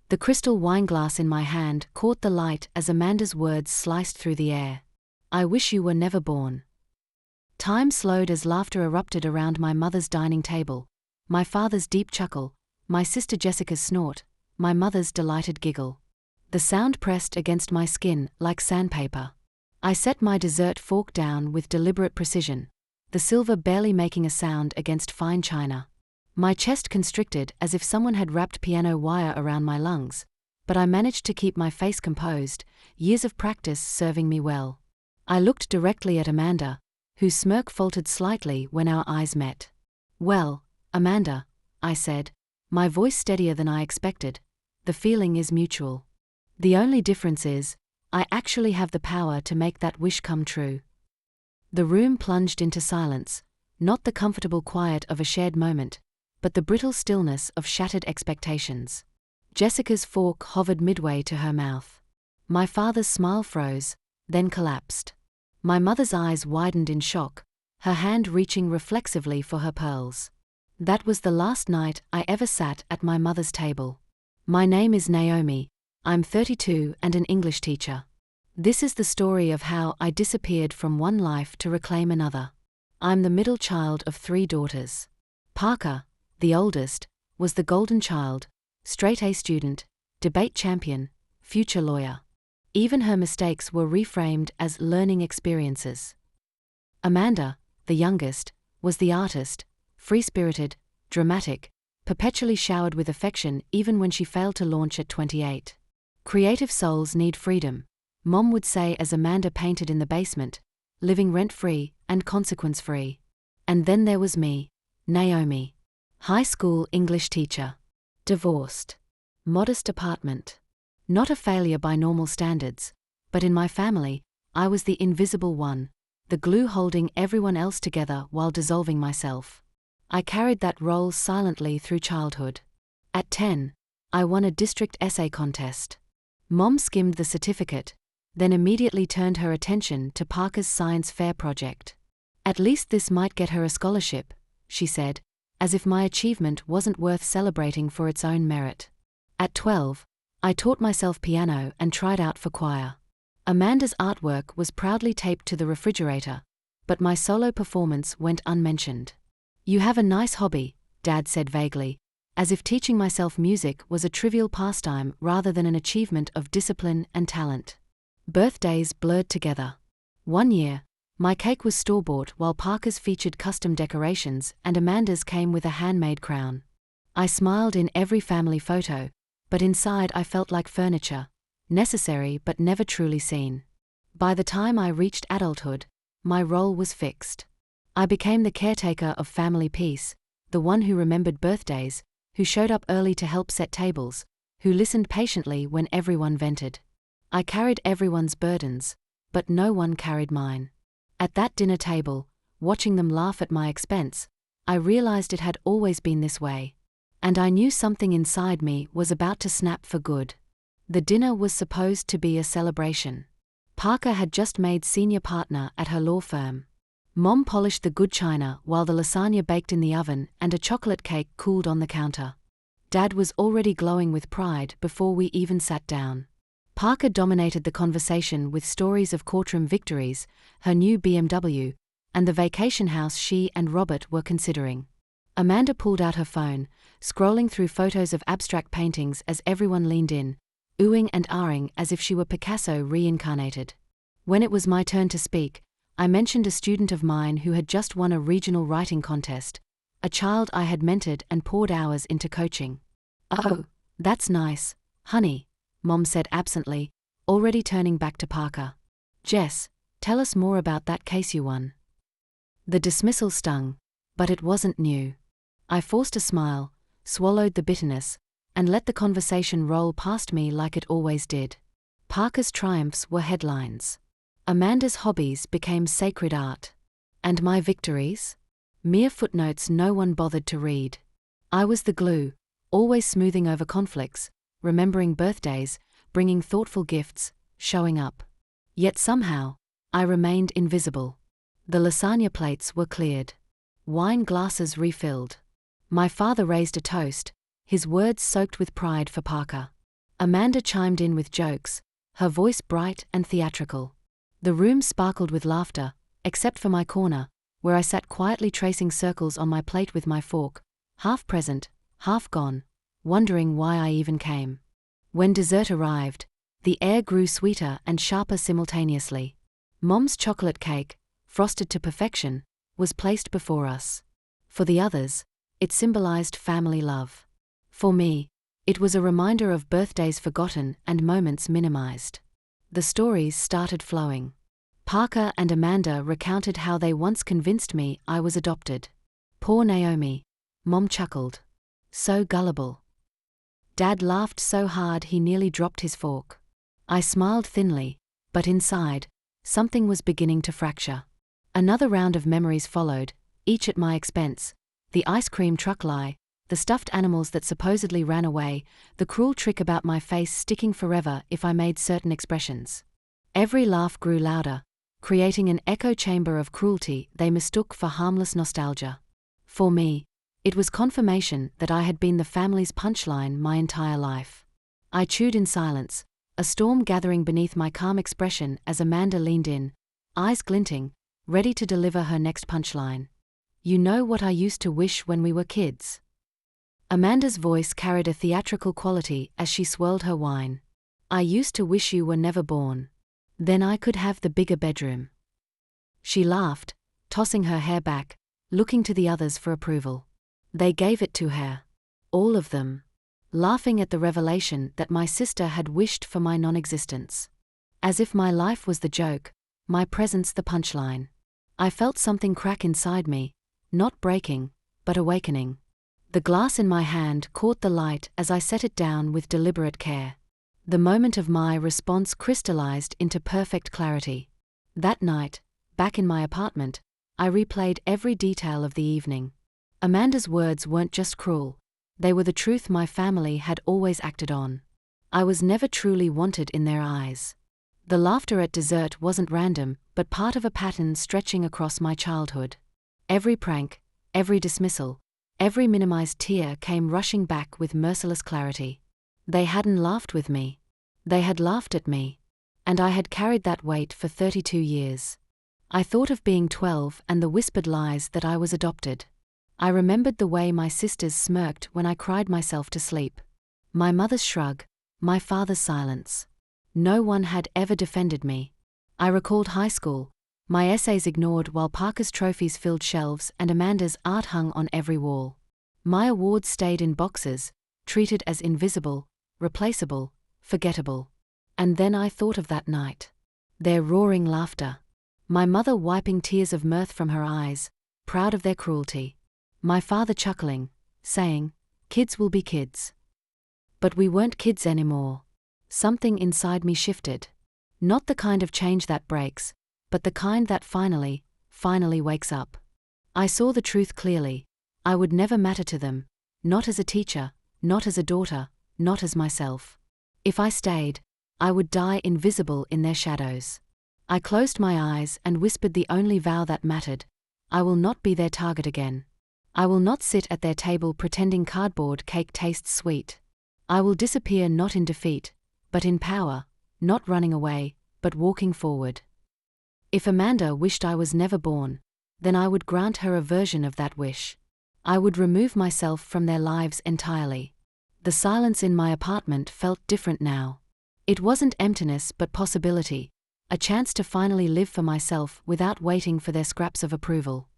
The crystal wineglass in my hand caught the light as Amanda's words sliced through the air. I wish you were never born. Time slowed as laughter erupted around my mother's dining table. My father's deep chuckle, my sister Jessica's snort, my mother's delighted giggle. The sound pressed against my skin like sandpaper. I set my dessert fork down with deliberate precision, the silver barely making a sound against fine china. My chest constricted as if someone had wrapped piano wire around my lungs, but I managed to keep my face composed, years of practice serving me well. I looked directly at Amanda, whose smirk faltered slightly when our eyes met. "Well, Amanda," I said, my voice steadier than I expected, "the feeling is mutual. The only difference is, I actually have the power to make that wish come true." The room plunged into silence, not the comfortable quiet of a shared moment, but the brittle stillness of shattered expectations. Jessica's fork hovered midway to her mouth. My father's smile froze, then collapsed. My mother's eyes widened in shock, her hand reaching reflexively for her pearls. That was the last night I ever sat at my mother's table. "My name is Naomi. I'm 32 and an English teacher. This is the story of how I disappeared from one life to reclaim another. I'm the middle child of 3 daughters. Parker, the oldest, was the golden child, straight-A student, debate champion, future lawyer. Even her mistakes were reframed as learning experiences. Amanda, the youngest, was the artist, free-spirited, dramatic, perpetually showered with affection even when she failed to launch at 28. "Creative souls need freedom," Mom would say as Amanda painted in the basement, living rent-free and consequence-free. And then there was me, Naomi. High school English teacher. Divorced. Modest apartment. Not a failure by normal standards, but in my family, I was the invisible one, the glue holding everyone else together while dissolving myself. I carried that role silently through childhood. At 10, I won a district essay contest. Mom skimmed the certificate, then immediately turned her attention to Parker's science fair project. "At least this might get her a scholarship," she said, as if my achievement wasn't worth celebrating for its own merit. At 12, I taught myself piano and tried out for choir. Amanda's artwork was proudly taped to the refrigerator, but my solo performance went unmentioned. "You have a nice hobby," Dad said vaguely, as if teaching myself music was a trivial pastime rather than an achievement of discipline and talent. Birthdays blurred together. One year, my cake was store-bought while Parker's featured custom decorations and Amanda's came with a handmade crown. I smiled in every family photo, but inside I felt like furniture, necessary but never truly seen. By the time I reached adulthood, my role was fixed. I became the caretaker of family peace, the one who remembered birthdays, who showed up early to help set tables, who listened patiently when everyone vented. I carried everyone's burdens, but no one carried mine. At that dinner table, watching them laugh at my expense, I realized it had always been this way. And I knew something inside me was about to snap for good. The dinner was supposed to be a celebration. Parker had just made senior partner at her law firm. Mom polished the good china while the lasagna baked in the oven and a chocolate cake cooled on the counter. Dad was already glowing with pride before we even sat down. Parker dominated the conversation with stories of courtroom victories, her new BMW, and the vacation house she and Robert were considering. Amanda pulled out her phone, scrolling through photos of abstract paintings as everyone leaned in, oohing and ahhing as if she were Picasso reincarnated. When it was my turn to speak, I mentioned a student of mine who had just won a regional writing contest, a child I had mentored and poured hours into coaching. "Oh, that's nice, honey," Mom said absently, already turning back to Parker. "Jess, tell us more about that case you won." The dismissal stung, but it wasn't new. I forced a smile, swallowed the bitterness, and let the conversation roll past me like it always did. Parker's triumphs were headlines. Amanda's hobbies became sacred art. And my victories? Mere footnotes no one bothered to read. I was the glue, always smoothing over conflicts, remembering birthdays, bringing thoughtful gifts, showing up. Yet somehow, I remained invisible. The lasagna plates were cleared. Wine glasses refilled. My father raised a toast, his words soaked with pride for Parker. Amanda chimed in with jokes, her voice bright and theatrical. The room sparkled with laughter, except for my corner, where I sat quietly tracing circles on my plate with my fork, half present, half gone, wondering why I even came. When dessert arrived, the air grew sweeter and sharper simultaneously. Mom's chocolate cake, frosted to perfection, was placed before us. For the others, it symbolized family love. For me, it was a reminder of birthdays forgotten and moments minimized. The stories started flowing. Parker and Amanda recounted how they once convinced me I was adopted. Poor Naomi, Mom chuckled. So gullible. Dad laughed so hard he nearly dropped his fork. I smiled thinly, but inside, something was beginning to fracture. Another round of memories followed, each at my expense. The ice cream truck lie, the stuffed animals that supposedly ran away, the cruel trick about my face sticking forever if I made certain expressions. Every laugh grew louder, creating an echo chamber of cruelty they mistook for harmless nostalgia. For me, it was confirmation that I had been the family's punchline my entire life. I chewed in silence, a storm gathering beneath my calm expression as Amanda leaned in, eyes glinting, ready to deliver her next punchline. You know what I used to wish when we were kids? Amanda's voice carried a theatrical quality as she swirled her wine. I used to wish you were never born. Then I could have the bigger bedroom. She laughed, tossing her hair back, looking to the others for approval. They gave it to her. All of them. Laughing at the revelation that my sister had wished for my non-existence. As if my life was the joke, my presence the punchline. I felt something crack inside me, not breaking, but awakening. The glass in my hand caught the light as I set it down with deliberate care. The moment of my response crystallized into perfect clarity. That night, back in my apartment, I replayed every detail of the evening. Amanda's words weren't just cruel, they were the truth my family had always acted on. I was never truly wanted in their eyes. The laughter at dessert wasn't random, but part of a pattern stretching across my childhood. Every prank, every dismissal, every minimized tear came rushing back with merciless clarity. They hadn't laughed with me. They had laughed at me. And I had carried that weight for 32 years. I thought of being 12 and the whispered lies that I was adopted. I remembered the way my sisters smirked when I cried myself to sleep. My mother's shrug, my father's silence. No one had ever defended me. I recalled high school, my essays ignored while Parker's trophies filled shelves and Amanda's art hung on every wall. My awards stayed in boxes, treated as invisible, replaceable, forgettable. And then I thought of that night. Their roaring laughter. My mother wiping tears of mirth from her eyes, proud of their cruelty. My father chuckling, saying, "Kids will be kids." But we weren't kids anymore. Something inside me shifted. Not the kind of change that breaks, but the kind that finally wakes up. I saw the truth clearly. I would never matter to them, not as a teacher, not as a daughter, not as myself. If I stayed, I would die invisible in their shadows. I closed my eyes and whispered the only vow that mattered. I will not be their target again. I will not sit at their table pretending cardboard cake tastes sweet. I will disappear not in defeat, but in power, not running away, but walking forward. If Amanda wished I was never born, then I would grant her a version of that wish. I would remove myself from their lives entirely. The silence in my apartment felt different now. It wasn't emptiness but possibility, a chance to finally live for myself without waiting for their scraps of approval.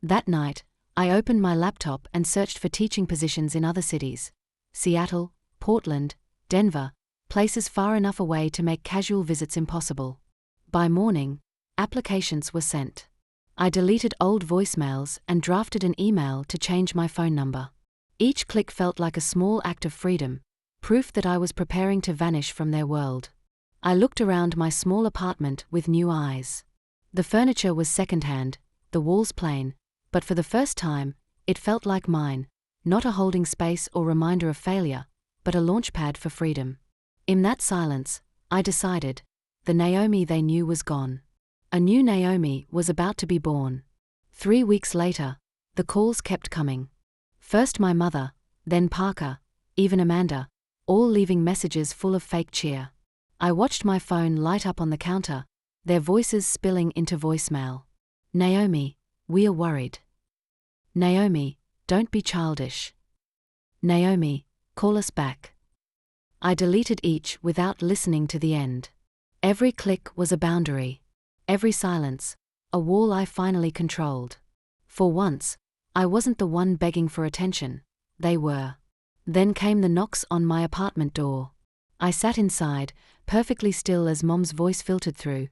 That night, I opened my laptop and searched for teaching positions in other cities. Seattle, Portland, Denver, places far enough away to make casual visits impossible. By morning, applications were sent. I deleted old voicemails and drafted an email to change my phone number. Each click felt like a small act of freedom, proof that I was preparing to vanish from their world. I looked around my small apartment with new eyes. The furniture was secondhand, the walls plain, but for the first time, it felt like mine, not a holding space or reminder of failure, but a launchpad for freedom. In that silence, I decided, the Naomi they knew was gone. A new Naomi was about to be born. 3 weeks later, the calls kept coming. First my mother, then Parker, even Amanda, all leaving messages full of fake cheer. I watched my phone light up on the counter, their voices spilling into voicemail. Naomi, we are worried. Naomi, don't be childish. Naomi, call us back. I deleted each without listening to the end. Every click was a boundary. Every silence, a wall I finally controlled. For once, I wasn't the one begging for attention, they were. Then came the knocks on my apartment door. I sat inside, perfectly still as Mom's voice filtered through.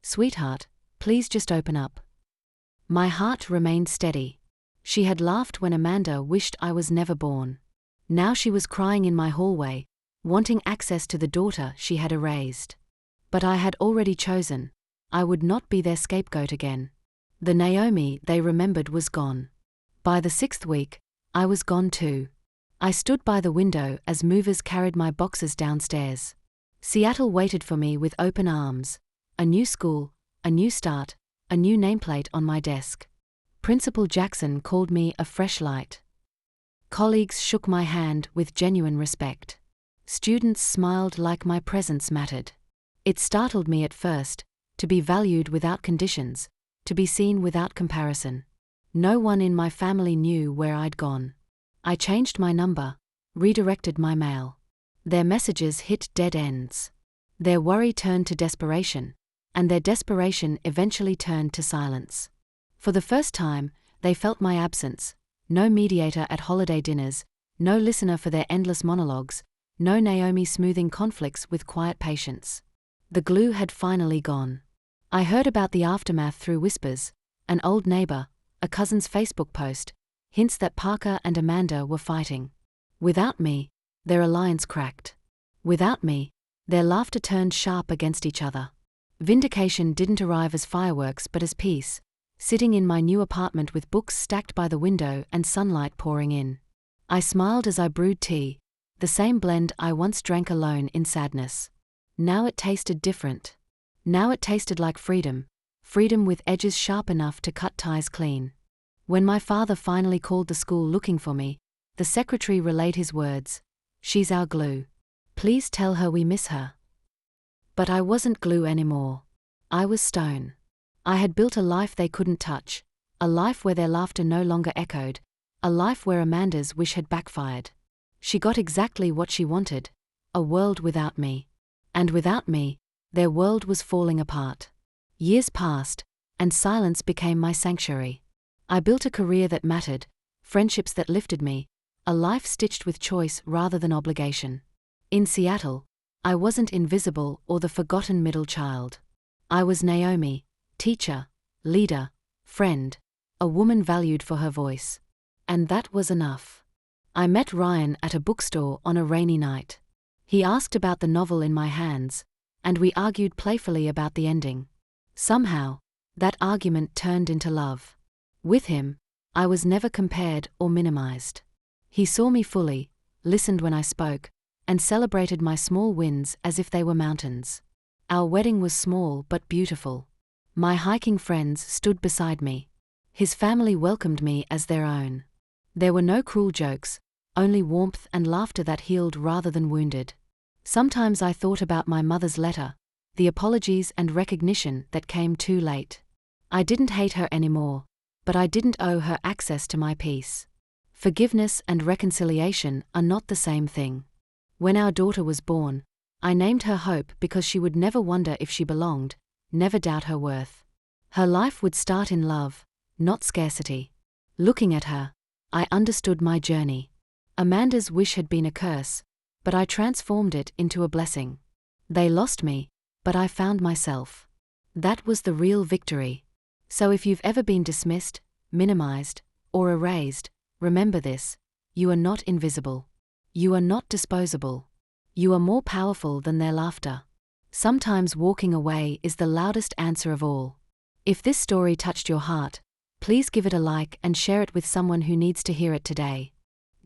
Sweetheart, please just open up. My heart remained steady. She had laughed when Amanda wished I was never born. Now she was crying in my hallway, wanting access to the daughter she had erased. But I had already chosen. I would not be their scapegoat again. The Naomi they remembered was gone. By the 6th week, I was gone too. I stood by the window as movers carried my boxes downstairs. Seattle waited for me with open arms. A new school, a new start, a new nameplate on my desk. Principal Jackson called me a fresh light. Colleagues shook my hand with genuine respect. Students smiled like my presence mattered. It startled me at first, to be valued without conditions, to be seen without comparison. No one in my family knew where I'd gone. I changed my number, redirected my mail. Their messages hit dead ends. Their worry turned to desperation, and their desperation eventually turned to silence. For the first time, they felt my absence. No mediator at holiday dinners, no listener for their endless monologues, no Naomi smoothing conflicts with quiet patience. The glue had finally gone. I heard about the aftermath through whispers, an old neighbor, a cousin's Facebook post, hints that Parker and Amanda were fighting. Without me, their alliance cracked. Without me, their laughter turned sharp against each other. Vindication didn't arrive as fireworks but as peace, sitting in my new apartment with books stacked by the window and sunlight pouring in. I smiled as I brewed tea, the same blend I once drank alone in sadness. Now it tasted different. Now it tasted like freedom, freedom with edges sharp enough to cut ties clean. When my father finally called the school looking for me, the secretary relayed his words. She's our glue. Please tell her we miss her. But I wasn't glue anymore. I was stone. I had built a life they couldn't touch, a life where their laughter no longer echoed, a life where Amanda's wish had backfired. She got exactly what she wanted, a world without me. And without me, their world was falling apart. Years passed, and silence became my sanctuary. I built a career that mattered, friendships that lifted me, a life stitched with choice rather than obligation. In Seattle, I wasn't invisible or the forgotten middle child. I was Naomi, teacher, leader, friend, a woman valued for her voice. And that was enough. I met Ryan at a bookstore on a rainy night. He asked about the novel in my hands, and we argued playfully about the ending. Somehow, that argument turned into love. With him, I was never compared or minimized. He saw me fully, listened when I spoke, and celebrated my small wins as if they were mountains. Our wedding was small but beautiful. My hiking friends stood beside me. His family welcomed me as their own. There were no cruel jokes, only warmth and laughter that healed rather than wounded. Sometimes I thought about my mother's letter, the apologies and recognition that came too late. I didn't hate her anymore, but I didn't owe her access to my peace. Forgiveness and reconciliation are not the same thing. When our daughter was born, I named her Hope because she would never wonder if she belonged, never doubt her worth. Her life would start in love, not scarcity. Looking at her, I understood my journey. Amanda's wish had been a curse, but I transformed it into a blessing. They lost me, but I found myself. That was the real victory. So if you've ever been dismissed, minimized, or erased, remember this: you are not invisible. You are not disposable. You are more powerful than their laughter. Sometimes walking away is the loudest answer of all. If this story touched your heart, please give it a like and share it with someone who needs to hear it today.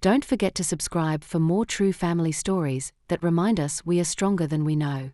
Don't forget to subscribe for more true family stories that remind us we are stronger than we know.